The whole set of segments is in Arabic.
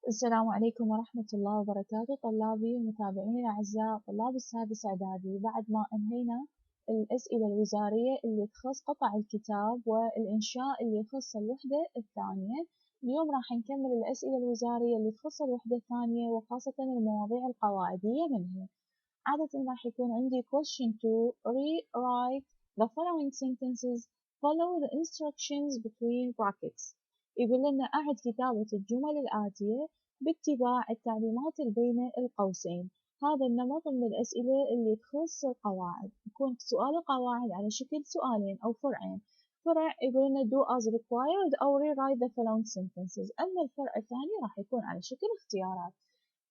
السلام عليكم ورحمة الله وبركاته طلابي ومتابعيني الأعزاء طلاب السادس إعدادي. بعد ما أنهينا الأسئلة الوزارية اللي تخص قطع الكتاب والإنشاء اللي يخص الوحدة الثانية، اليوم راح نكمل الأسئلة الوزارية اللي تخص الوحدة الثانية وخاصة المواضيع القواعدية منها. عادة راح يكون عندي question 2 rewrite the following sentences follow the instructions between brackets. يقول لنا أعد كتابة الجمل الآتية باتباع التعليمات اللي بين القوسين. هذا النمط من الأسئلة اللي تخص القواعد، يكون سؤال القواعد على شكل سؤالين أو فرعين. فرع يقول لنا do as required أو rewrite the following sentences، أما الفرع الثاني راح يكون على شكل اختيارات.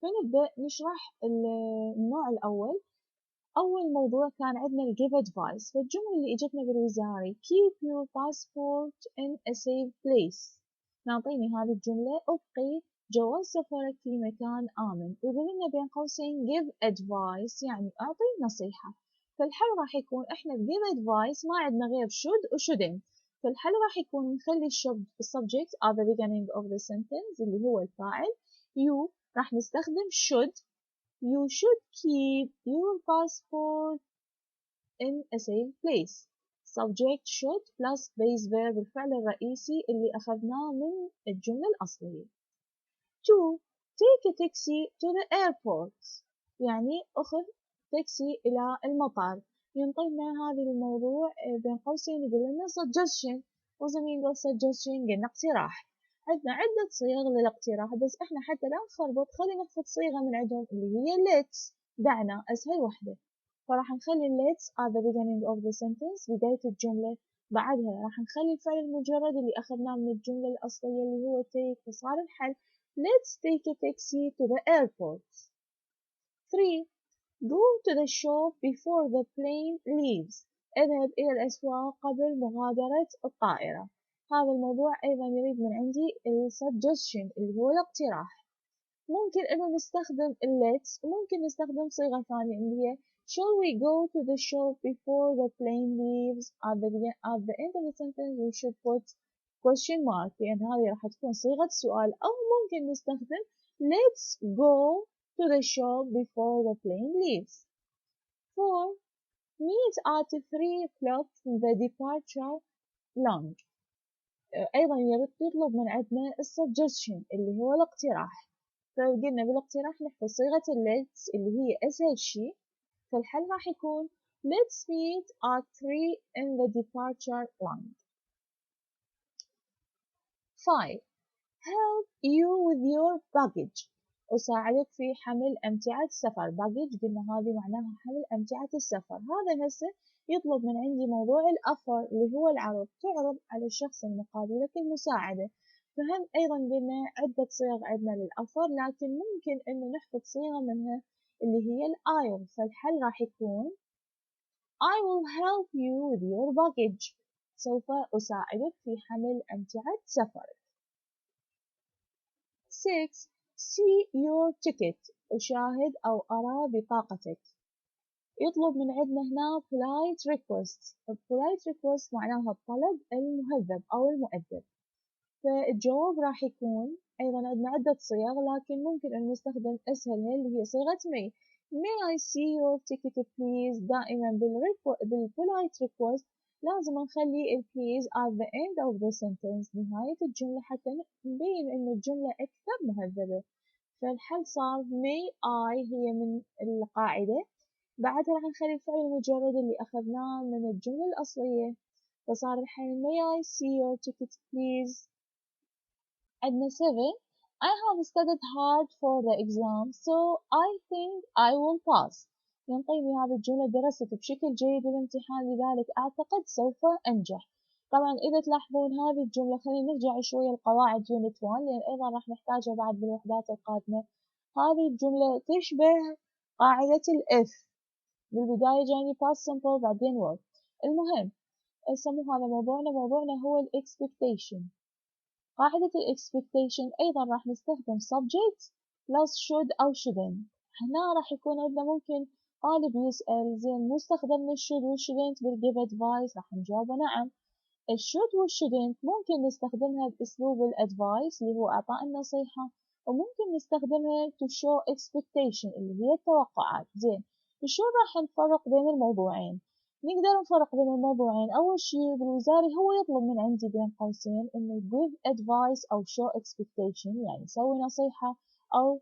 فنبدأ نشرح النوع الأول. أول موضوع كان عندنا ال give advice، فالجملة اللي إجتنا بالوزاري keep your passport in a safe place. نعطيني هذه الجملة أبقي جواز سفرك في مكان آمن، ويقول لنا بين قوسين give advice يعني أعطي نصيحة. فالحل راح يكون إحنا ب give advice ما عندنا غير should و shouldn't، فالحل راح يكون نخلي subject at the beginning of the sentence اللي هو الفاعل. you راح نستخدم should. You should keep your passport in a safe place. Subject should plus base verb الفعل الرئيسي اللي أخذناه من الجملة الأصلية. 2. Take a taxi to the airport يعني أخذ تاكسي إلى المطار. ينطينا هذا الموضوع بين قوسين يقول لنا suggestion، وزمين يقول suggestion قلنا اقتراح. عندنا عدة صيغ للاقتراح، بس احنا حتى لا نخربط خلينا ناخذ صيغة من عندهم اللي هي let's، دعنا أسهل وحدة. فراح نخلي let's at the beginning of the sentence بداية الجملة، بعدها راح نخلي الفعل المجرد اللي أخذناه من الجملة الأصلية اللي هو take، فصار الحل let's take a taxi to the airport. 3. Go to the shop before the plane leaves. اذهب إلى الأسواق قبل مغادرة الطائرة. هذا الموضوع أيضا يريد من عندي suggestion اللي هو الاقتراح. ممكن أنه نستخدم let's، وممكن نستخدم صيغة ثانية اللي هي shall we go to the shop before the plane leaves. At the end of the sentence we should put question mark، لأن هذه راح تكون صيغة سؤال. أو ممكن نستخدم let's go to the shop before the plane leaves. 4. Meet at 3 o'clock the departure lounge. أيضا يطلب من عندنا suggestion اللي هو الاقتراح. فقلنا بالاقتراح نحفظ صيغة let's اللي هي أسهل شيء، فالحل راح يكون let's meet at 3 in the departure lounge. 5. Help you with your baggage. أساعدك في حمل أمتعة السفر. baggage قلنا هذه معناها حمل أمتعة السفر. هذا هسه يطلب من عندي موضوع الأفر اللي هو العرض، تعرض على الشخص المقابل لك المساعدة. فهم أيضا قلنا عدة صيغ عندنا للأفر، لكن ممكن إنه نحفظ صيغة منها اللي هي الآيل. فالحل راح يكون I will help you with your baggage. سوف أساعدك في حمل أمتعة سفرك. 6. See your ticket. أشاهد أو أرى بطاقتك. يطلب من عندنا هنا polite request. polite request معناها الطلب المهذب أو المؤدب. فالجواب راح يكون أيضا عندنا عدة صيغ، لكن ممكن أن نستخدم أسهلها اللي هي صيغة may I see your ticket please. دائما بالpolite request لازم نخلي ال please at the end of the sentence نهاية الجملة حتى نبين إن الجملة أكثر مهذبة. فالحل صار may I هي من القاعدة، بعدها راح نخلي الفعل المجرد اللي أخذناه من الجملة الأصلية، فصار الحل may I see your ticket please. عندنا 7. I have studied hard for the exam so I think I will pass. ينطيني هذه الجملة درست بشكل جيد الامتحان لذلك أعتقد سوف أنجح. طبعا إذا تلاحظون هذه الجملة، خلينا نرجع شوية القواعد يونت 1 لأن أيضا راح نحتاجها بعد بالوحدات القادمة. هذه الجملة تشبه قاعدة الإف، بالبداية جاني past simple بعدين verb. المهم سمو هذا موضوعنا هو ال expectation. قاعدة ال expectation أيضا راح نستخدم subject plus should أو shouldn't. هنا راح يكون عندنا ممكن طالب يسأل زين مو استخدمنا should و shouldn't بال give advice، راح نجاوبه نعم. ال should و shouldn't ممكن نستخدمها بأسلوب ال advice اللي هو إعطاء النصيحة، وممكن نستخدمها to show expectation اللي هي التوقعات. زين، شلون راح نفرق بين الموضوعين؟ نقدر نفرق بين الموضوعين. أول شي بالوزاري هو يطلب من عندي بين قوسين إنه give advice أو show expectation، يعني سوي نصيحة أو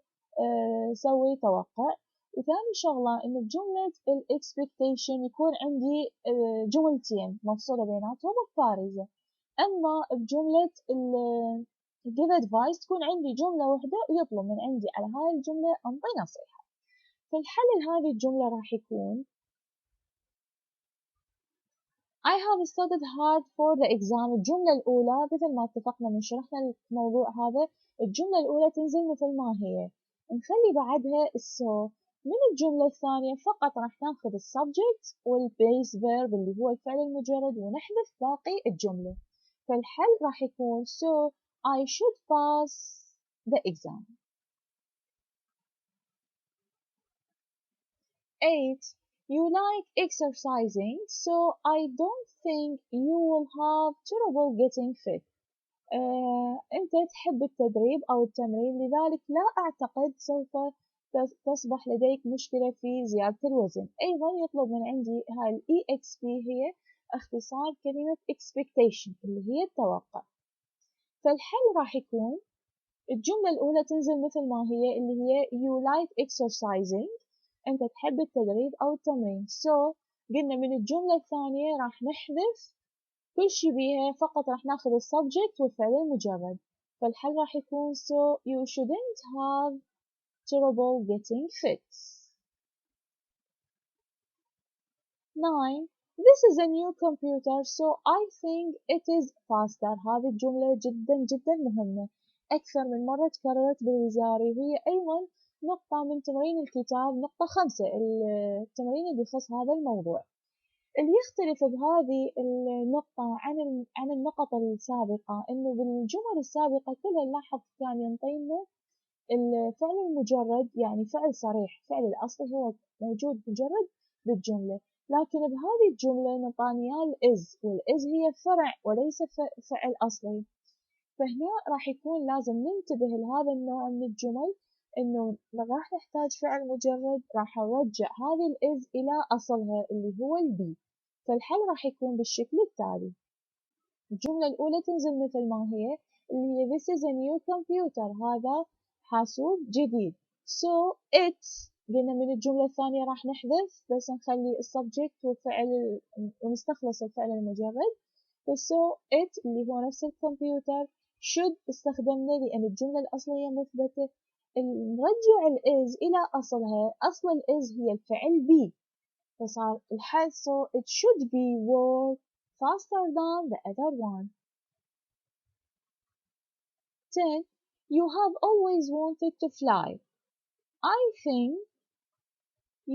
سوي توقع. وثاني شغلة إنه بجملة ال expectation يكون عندي جملتين مفصولة بيناتهم بارزة. أما بجملة ال give advice تكون عندي جملة واحدة ويطلب من عندي على هاي الجملة أنطي نصيحة. فالحل لهذه الجملة راح يكون I have studied hard for the exam. الجملة الأولى مثل ما اتفقنا من شرحنا الموضوع هذا، الجملة الأولى تنزل مثل ما هي، نخلي بعدها so. من الجملة الثانية فقط راح ناخذ السبجكت والبيس verb اللي هو الفعل المجرد ونحذف باقي الجملة. فالحل راح يكون so I should pass the exam. 8. You like exercising, so I don't think you will have trouble getting fit. أنت تحب التدريب أو التمرين، لذلك لا أعتقد سوف تصبح لديك مشكلة في زيادة الوزن. أيضا يطلب من عندي هاي ال EXP هي اختصار كلمة expectation اللي هي التوقع. فالحل راح يكون الجملة الأولى تنزل مثل ما هي اللي هي you like exercising، أنت تحب التدريب أو التمرين. so قلنا من الجملة الثانية راح نحذف كل شي بيها، فقط راح ناخذ السبجكت والفعل المجرد. فالحل راح يكون so you shouldn't have trouble getting fit. 9. This is a new computer so I think it is faster. هذه الجملة جدا جدا مهمة، أكثر من مرة تكررت بالوزاري، وهي أيضا نقطة من تمرين الكتاب، نقطة 5 التمرين اللي يخص هذا الموضوع. اللي يختلف بهذه النقطة عن النقط السابقة إنه بالجمل السابقة كلها نلاحظ كان ينطينا الفعل المجرد، يعني فعل صريح، فعل الأصل هو موجود مجرد بالجملة، لكن بهذه الجملة نطاني الإز، والإز هي فرع وليس فعل أصلي. فهنا راح يكون لازم ننتبه لهذا النوع من الجمل، إنه راح نحتاج فعل مجرد راح نرجع هذه الإز إلى أصلها اللي هو البي. فالحل راح يكون بالشكل التالي، الجملة الأولى تنزل مثل ما هي اللي هي this is a new computer، هذا حاسوب جديد. so it قلنا من الجملة الثانية راح نحذف بس نخلي السبجكت والفعل ونستخلص الفعل المجرد. so it اللي هو نفس الكمبيوتر، should استخدمنا لأن الجملة الأصلية مثبتة، نرجع الإز إلى أصلها، أصل الإز هي الفعل be، فصار الحل so it should be work faster than the other one. 10. You have always wanted to fly. I think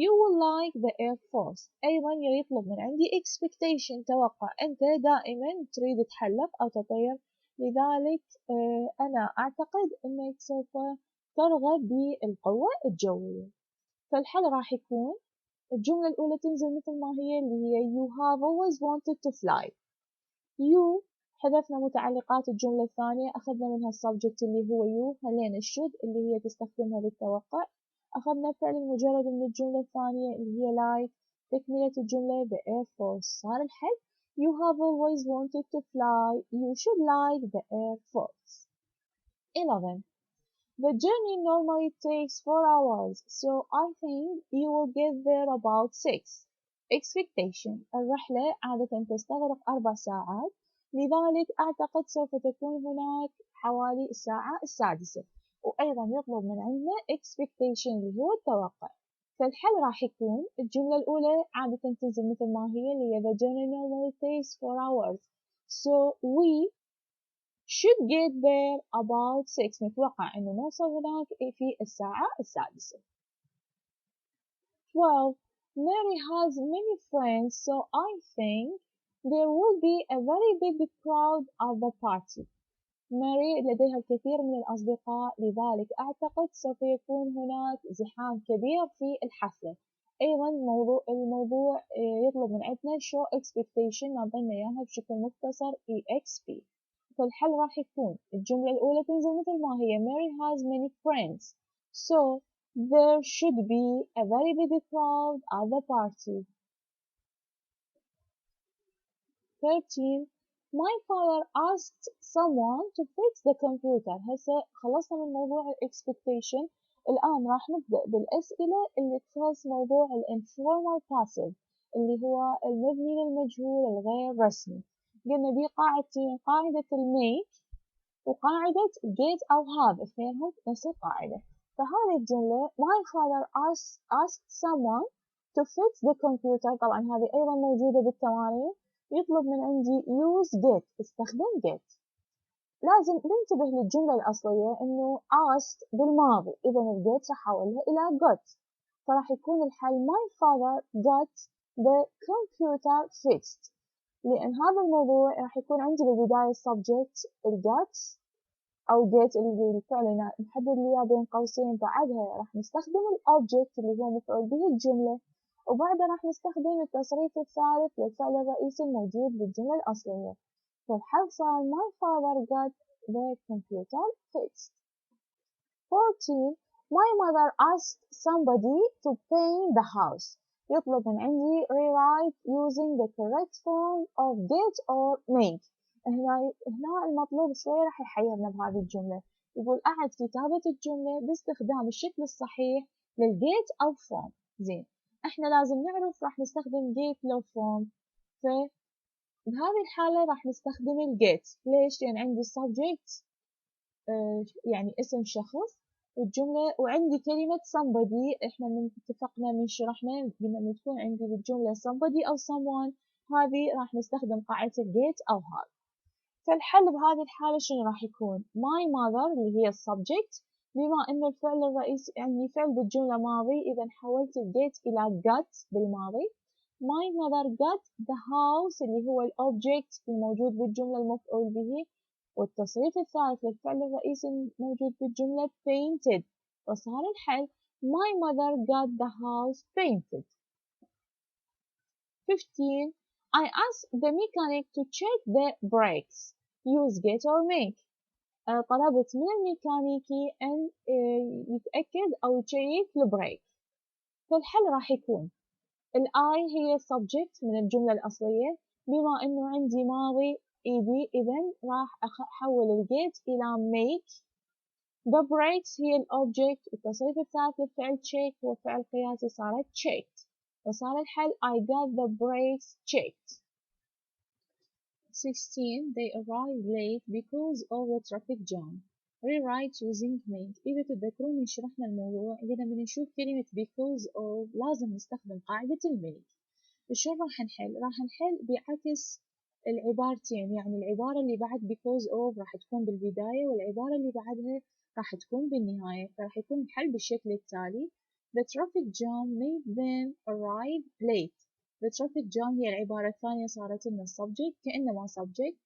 you will like the Air Force. أيضا يطلب من عندي expectation توقع، أنت دائما تريد تحلق أو تطير، لذلك أنا أعتقد أنك سوف ترغب بالقوة الجوية. فالحل راح يكون الجملة الأولى تنزل مثل ما هي اللي هي you have always wanted to fly. you حذفنا متعلقات الجملة الثانية، أخذنا منها السبجكت اللي هو you، خلينا should اللي هي تستخدمها للتوقع، أخذنا فعل المجرد من الجملة الثانية اللي هي like، تكملة الجملة the Air Force. صار الحل you have always wanted to fly, you should like the Air Force. 11. The journey normally takes 4 hours, so I think you will get there about 6. Expectation الرحلة عادة تستغرق 4 ساعات، لذلك أعتقد سوف تكون هناك حوالي الساعة السادسة. وأيضا يطلب من عندنا expectation اللي هو التوقع. فالحل راح يكون الجملة الأولى عادة تنزل مثل ما هي اللي هي the journey normally takes 4 hours, so we should get there about 6. نتوقع أنه نوصل هناك في الساعة السادسة. 12. Mary has many friends, so I think there will be a very big crowd at the party. ماري لديها الكثير من الأصدقاء، لذلك أعتقد سوف يكون هناك زحام كبير في الحفلة. أيضا الموضوع يطلب من عندنا show expectation، نعطينا إياها بشكل مختصر EXP. فالحل راح يكون الجملة الأولى تنزل مثل ما هي Mary has many friends so there should be a very big crowd at the party. 13 My father asked someone to fix the computer. هسه خلصنا من موضوع expectation. الآن راح نبدأ بالأسئلة اللي تخص موضوع informal passive اللي هو المبني للمجهول الغير رسمي. قلنا دي قاعدتين، قاعدة الميك وقاعدة get أو have، اثنينهم نفس القاعدة. فهذه الجملة My father asked someone to fix the computer، طبعا هذه أيضا موجودة بالتمارين. يطلب من عندي use get، استخدم get. لازم ننتبه للجملة الأصلية إنه asked بالماضي، إذا الget راح أحولها إلى got، فراح يكون الحل My father got the computer fixed. لأن هذا الموضوع راح يكون عندي بالبداية subject got أو get اللي الفعل نحدد لي بين قوسين، بعدها راح نستخدم الobject اللي هو مفعول به الجملة، وبعدها راح نستخدم التصريف الثالث للفعل الرئيسي الموجود بالجملة الأصلية. فالحل صار My father got the computer fixed. 14 My mother asked somebody to paint the house. يطلب من عندي rewrite using the correct form of get or make. هنا المطلوب شوية راح يحيرنا بهذه الجملة، يقول أعد كتابة الجملة باستخدام الشكل الصحيح للget أو form. زين، احنا لازم نعرف راح نستخدم get لو form، فبهذه الحالة راح نستخدم الget. ليش؟ لأن عندي subject يعني اسم شخص والجملة، وعندي كلمة somebody. احنا من اتفقنا من شرحنا قلنا ان تكون عندي بالجملة somebody او someone، هذه راح نستخدم قاعدة الget او have. فالحل بهذه الحالة شنو راح يكون؟ my mother اللي هي السبجكت، بما انه الفعل الرئيسي يعني فعل بالجملة ماضي، اذا حولت الget الى got بالماضي. my mother got the house اللي هو الobject الموجود بالجملة المفعول به، والتصريف الثالث للفعل الرئيسي الموجود بالجملة painted، فصار الحل my mother got the house painted. 15 I asked the mechanic to check the brakes. Use get or make. طلبت من الميكانيكي أن يتأكد أو يشيك البريك. فالحل راح يكون I هي subject من الجملة الأصلية، بما أنه عندي ماضي إيدي إذن راح أحول الجيت إلى make. The brakes هي الأوبجكت، التصريف الثالث للفعل check هو فعل قياسي، صارت checked، وصار الحل I got the brakes checked. 16 They arrived late because of the traffic jam. Rewrite using make. إذا تتذكرون من شرحنا الموضوع قلنا من نشوف كلمة because of لازم نستخدم قاعدة الميك. شلون راح نحل؟ راح نحل بعكس العبارتين، يعني العبارة اللي بعد because of راح تكون بالبداية، والعبارة اللي بعدها راح تكون بالنهاية. فراح يكون الحل بالشكل التالي The traffic jam made them arrive late. The traffic jam هي العبارة الثانية، صارت لنا subject كأنما subject.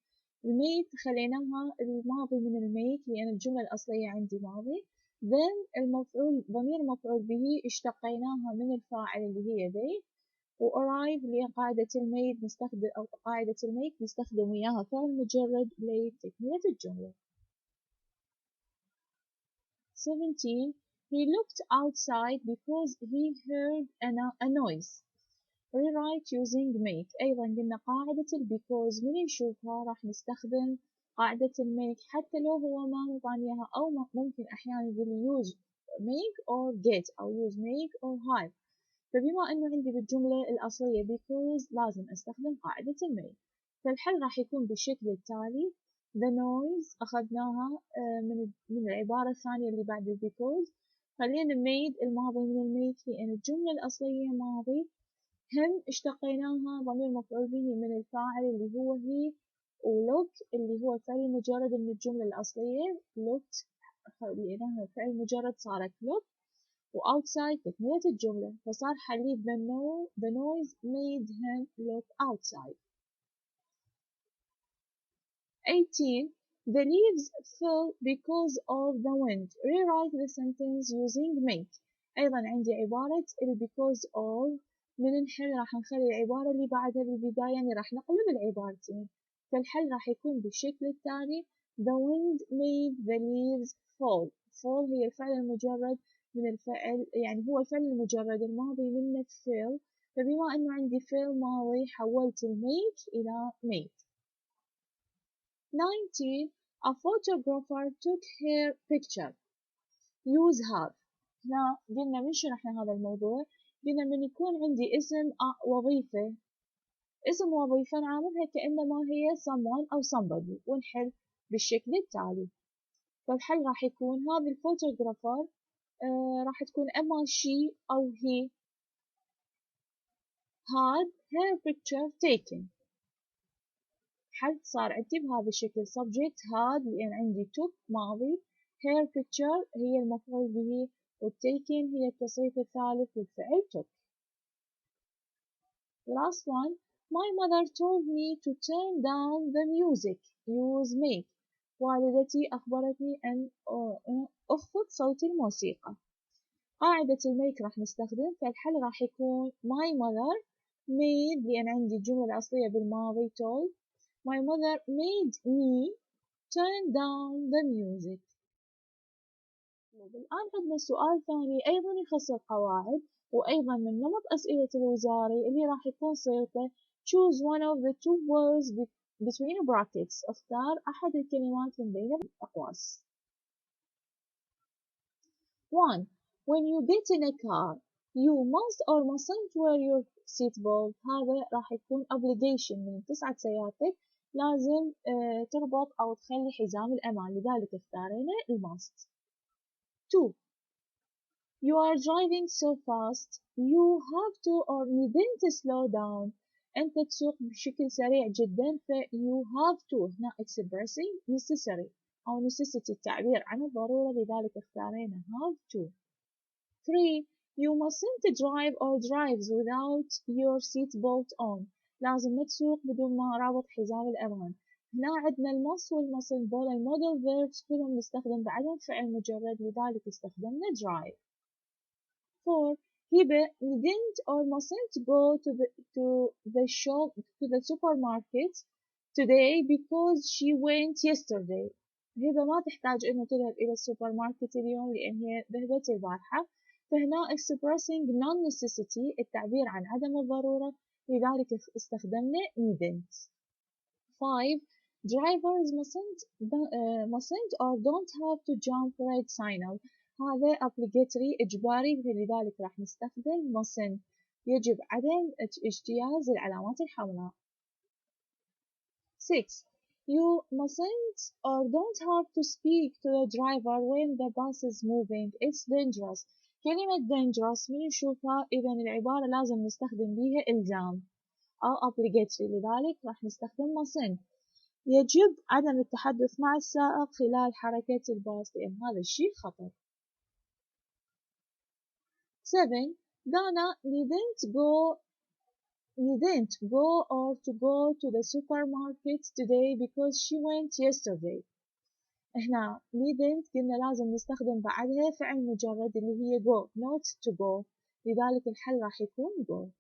الميت خليناها الماضي من الميت لأن الجملة الأصلية عندي ماضي. then المفعول ضمير مفعول به اشتقيناها من الفاعل اللي هي they، وarrive اللي هي قاعدة الميت نستخدم أو قاعدة الميت نستخدم وياها فعل مجرد لتكملة الجملة. 17 He looked outside because he heard a noise. Rewrite using make. أيضا قلنا قاعدة because من نشوفها راح نستخدم قاعدة الميك حتى لو هو ما نطانيها، أو ممكن أحيانا يقول use make or get أو use make or have. فبما أنه عندي بالجملة الأصلية because لازم أستخدم قاعدة الميك. فالحل راح يكون بالشكل التالي the noise أخذناها من العبارة الثانية اللي بعد because، خلينا made الماضي من الميك لأن الجملة الأصلية ماضي، هم اشتقيناها ضمير مفعول به من الفاعل اللي هو هي، ولوك اللي هو فعل مجرد من الجملة الأصلية looked لأنها فعل مجرد صارت look، وoutside تكملة الجملة، فصار حلي the noise made him look outside. 18 The leaves fell because of the wind. Rewrite the sentence using make. أيضا عندي عبارة because of، من نحل راح نخلي العبارة اللي بعدها بالبداية، يعني راح نقلب العبارتين. فالحل راح يكون بالشكل التالي: The wind made the leaves fall. fall هي الفعل المجرد من الفعل، يعني هو الفعل المجرد الماضي منه fell، فبما أنه عندي fell ماضي حولت الميك إلى made. 19. A photographer took her picture. use have. هنا قلنا من شرحنا هذا الموضوع، قلنا من يكون عندي اسم وظيفة، اسم وظيفة نعاملها كأنما هي someone أو somebody، ونحل بالشكل التالي. فالحل راح يكون هذا الفوتوغرافر راح تكون أما she أو he had her picture taken. حل صار عندي بهذا الشكل subject had لأن عندي took ماضي، her picture هي المفعول به، والtaken هي التصريف الثالث للفعل took. Last one. My mother told me to turn down the music. use make. والدتي أخبرتني أن أخفض صوت الموسيقى. قاعدة الميك راح نستخدم، فالحل راح يكون my mother made لأن عندي الجملة الأصلية بالماضي told. My mother made me turn down the music. الآن عندنا سؤال ثاني أيضا يخص القواعد، وأيضا من نمط أسئلة الوزاري اللي راح يكون صيغته choose one of the two words between brackets. اختار أحد الكلمات من بين الأقواس. 1. When you get in a car, you must or mustn't wear your seat belt. هذا راح يكون obligation من تصعد سيارتك لازم تربط أو تخلي حزام الأمان، لذلك اختارينا must. 2. You are driving so fast, you have to or needn't slow down. أنت تسوق بشكل سريع جدا، ف you have to هنا expressing necessary أو necessity التعبير عن الضرورة، لذلك اختارينا have to. 3. You mustn't drive or drives without your seat belt on. لازم ما تسوق بدون ما رابط حزام الأمان. هنا عندنا المص والمصن دول المودل verbs كلهم نستخدم بعدهم فعل مجرد، لذلك استخدمنا drive. 4. هبة didn't or mustn't go to the supermarket today because she went yesterday. هبة ما تحتاج إنه تذهب إلى السوبر ماركت اليوم لأن هي ذهبت البارحة، فهنا expressing non-necessity التعبير عن عدم الضرورة، لذلك استخدمنا needn't. 5. Drivers mustn't or don't have to jump red signal. هذا obligatory إجباري، لذلك راح نستخدم mustn't، يجب عدم اجتياز العلامات الحمراء. 6. You mustn't or don't have to speak to the driver when the bus is moving. It's dangerous. كلمة dangerous من نشوفها إذا العبارة لازم نستخدم بيها إلزام أو obligatory، لذلك راح نستخدم mustn't. يجب عدم التحدث مع السائق خلال حركة الباص لأن هذا الشيء خطر. 7. Dana didn't go or to go to the supermarket today because she went yesterday. هنا didn't قلنا لازم نستخدم بعدها فعل مجرد اللي هي go not to go، لذلك الحل راح يكون go.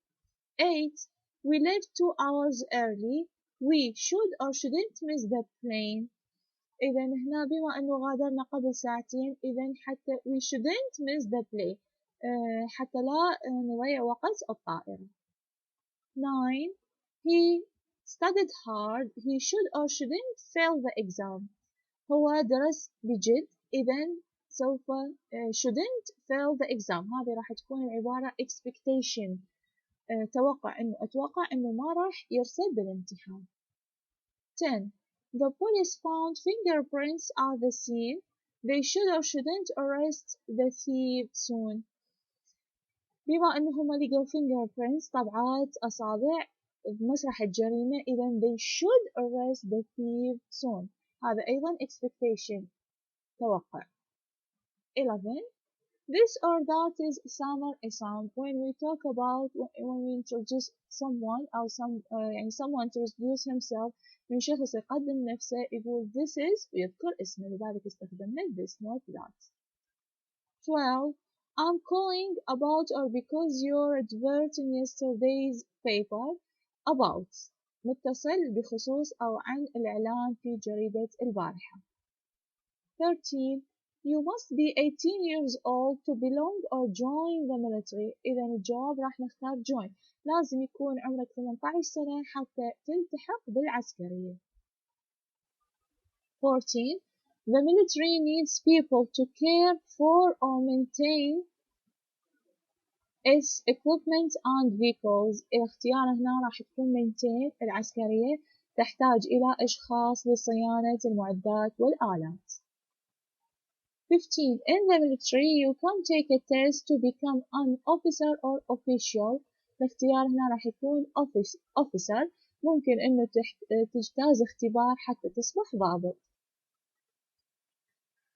8. We left 2 hours early. We should or shouldn't miss the plane. إذا هنا بما أنه غادرنا قبل ساعتين، إذا حتى we shouldn't miss the plane حتى لا نضيع وقت الطائرة. 9. He studied hard. He should or shouldn't fail the exam. هو درس بجد، إذا سوف shouldn't fail the exam. هذه راح تكون العبارة expectation، أتوقع إنه ما راح يرسل بالامتحان. 10. The police found fingerprints at the scene. They should or shouldn't arrest the thief soon. بما أنهم لقوا fingerprints طبعات أصابع بمسرح الجريمة، إذا they should arrest the thief soon. هذا أيضا expectation توقع. 11. This or that is some or some. When we talk about when we introduce someone أو يعني someone to introduce himself، من شخص يقدم نفسه يقول this is ويذكر اسمه، لذلك استخدمنا this not that. 12. I'm calling about or because your advert in yesterday's paper about. متصل بخصوص أو عن الإعلان في جريدة البارحة. 13. You must be 18 years old to belong or join the military. إذا الجواب راح نختار join. لازم يكون عمرك 18 سنة حتى تلتحق بالعسكرية. 14. The military needs people to care for or maintain its equipment and vehicles. الاختيار هنا راح تكون maintain. العسكرية تحتاج إلى أشخاص لصيانة المعدات والآلات. 15. In the military, you can take a test to become an officer or official. الاختيار هنا راح يكون officer. ممكن إنه تجتاز اختبار حتى تصبح ضابط.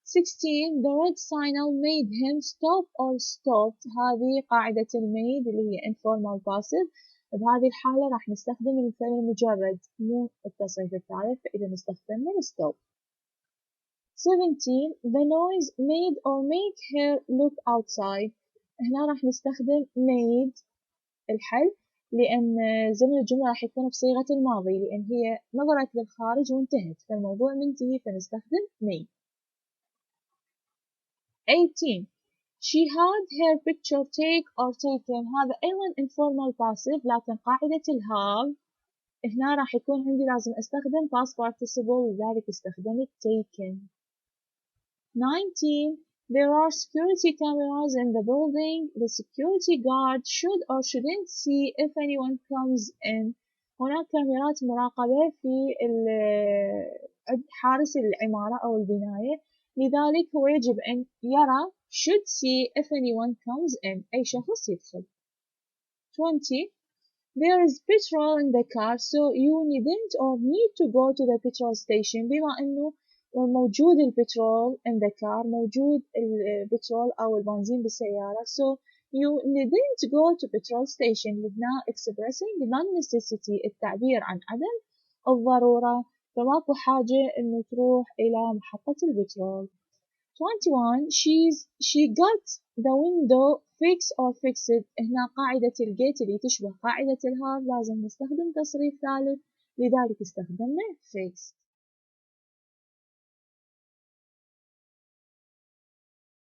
16. The red signal made him stop or stopped. هذه قاعدة الميد اللي هي informal passive. بهذه الحالة راح نستخدم الفعل المجرد مو التصريف الثالث، فإذا نستخدم stop. 17. The noise made or make her look outside. هنا راح نستخدم made الحل، لأن زمن الجملة راح يكون بصيغة الماضي، لأن هي نظرت للخارج وانتهت، فالموضوع منتهي فنستخدم made. 18. She had her picture taken. هذا أيضا informal passive، لكن قاعدة have هنا راح يكون عندي لازم أستخدم past participle، لذلك استخدمت taken. 19. There are security cameras in the building. The security guard should or shouldn't see if anyone comes in. هناك كاميرات مراقبة في حارس العمارة أو البناية، لذلك هو يجب أن يرى should see if anyone comes in. أي شخص يدخل. 20. There is petrol in the car, so you needn't or need to go to the petrol station. بما أنه موجود البترول in the car، موجود البترول أو البنزين بالسيارة، so you needn't go to petrol station. هنا expressing non-necessity، التعبير عن عدم الضرورة، فماكو حاجة إنه تروح إلى محطة البترول. 21. She got the window fixed or fixed. هنا قاعدة الجيت اللي تشبه قاعدة الهاف لازم نستخدم تصريف ثالث، لذلك استخدمنا fix.